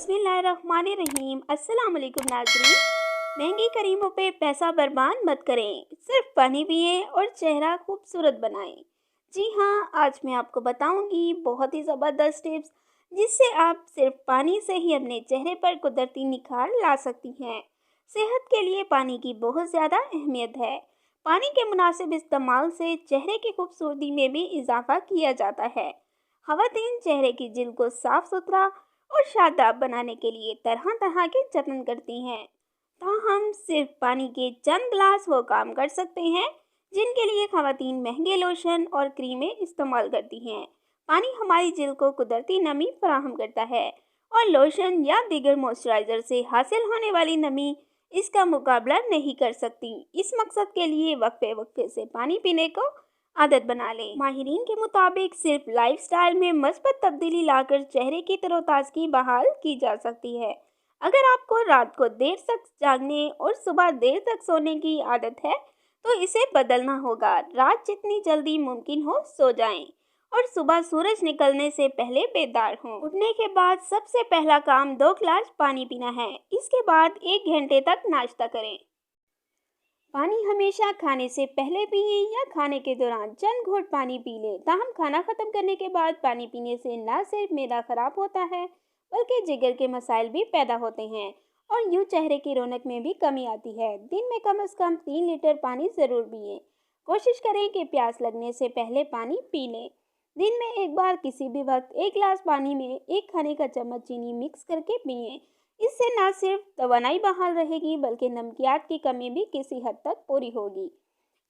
बिस्मिल्लाहिर्रहमानिर्रहीम। अस्सलाम वालेकुम नाज़रीन। महंगी क्रीमों पे पैसा बर्बाद मत करें, सिर्फ पानी पिएं और चेहरा खूबसूरत बनाएं। जी हाँ, आज मैं आपको बताऊंगी बहुत ही ज़बरदस्त टिप्स जिससे आप सिर्फ पानी से ही अपने चेहरे पर कुदरती निखार ला सकती हैं। सेहत के लिए पानी की बहुत ज़्यादा अहमियत है। पानी के मुनासिब इस्तेमाल से चेहरे की खूबसूरती में भी इजाफा किया जाता है। ख़वातीन चेहरे की जिल्द को साफ सुथरा और शादाब बनाने के लिए तरह तरह के जतन करती हैं। ताहम सिर्फ पानी के चंद ग्लास वो काम कर सकते हैं जिनके लिए ख़वातीन महंगे लोशन और क्रीमें इस्तेमाल करती हैं। पानी हमारी जिल्द को कुदरती नमी फराहम करता है और लोशन या दीगर मॉइस्चराइज़र से हासिल होने वाली नमी इसका मुकाबला नहीं कर सकती। इस मकसद के लिए वक्फे वक्फे से पानी पीने को आदत बना लें। माहिरीन के मुताबिक सिर्फ लाइफस्टाइल में मस्बत तब्दीली लाकर चेहरे की तरोताज़गी बहाल की जा सकती है। अगर आपको रात को देर तक जागने और सुबह देर तक सोने की आदत है तो इसे बदलना होगा। रात जितनी जल्दी मुमकिन हो सो जाएं और सुबह सूरज निकलने से पहले बेदार हों। उठने के बाद सबसे पहला काम 2 गिलास पानी पीना है। इसके बाद 1 घंटे तक नाश्ता करें। पानी हमेशा खाने से पहले पिए या खाने के दौरान चंद घूंट पानी पी लें। ताहम खाना खत्म करने के बाद पानी पीने से न सिर्फ मैदा खराब होता है बल्कि जिगर के मसाइल भी पैदा होते हैं और यूं चेहरे की रौनक में भी कमी आती है। दिन में कम से कम 3 लीटर पानी ज़रूर पिएं। कोशिश करें कि प्यास लगने से पहले पानी पी लें। दिन में एक बार किसी भी वक्त 1 गिलास पानी में 1 खाने का चम्मच चीनी मिक्स करके पिएं। इससे न सिर्फ तवानाई बहाल रहेगी बल्कि नमकियात की कमी भी किसी हद तक पूरी होगी।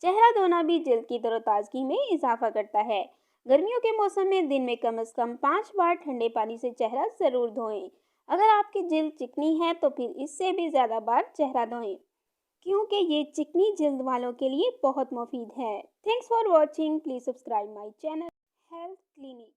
चेहरा धोना भी जिल्द की तरोताज़गी में इजाफा करता है। गर्मियों के मौसम में दिन में कम से कम 5 बार ठंडे पानी से चेहरा ज़रूर धोएं। अगर आपकी जिल्द चिकनी है तो फिर इससे भी ज़्यादा बार चेहरा धोएं क्योंकि ये चिकनी जिल्द वालों के लिए बहुत मुफीद है। Thanks for watching. Please subscribe my channel health clinic.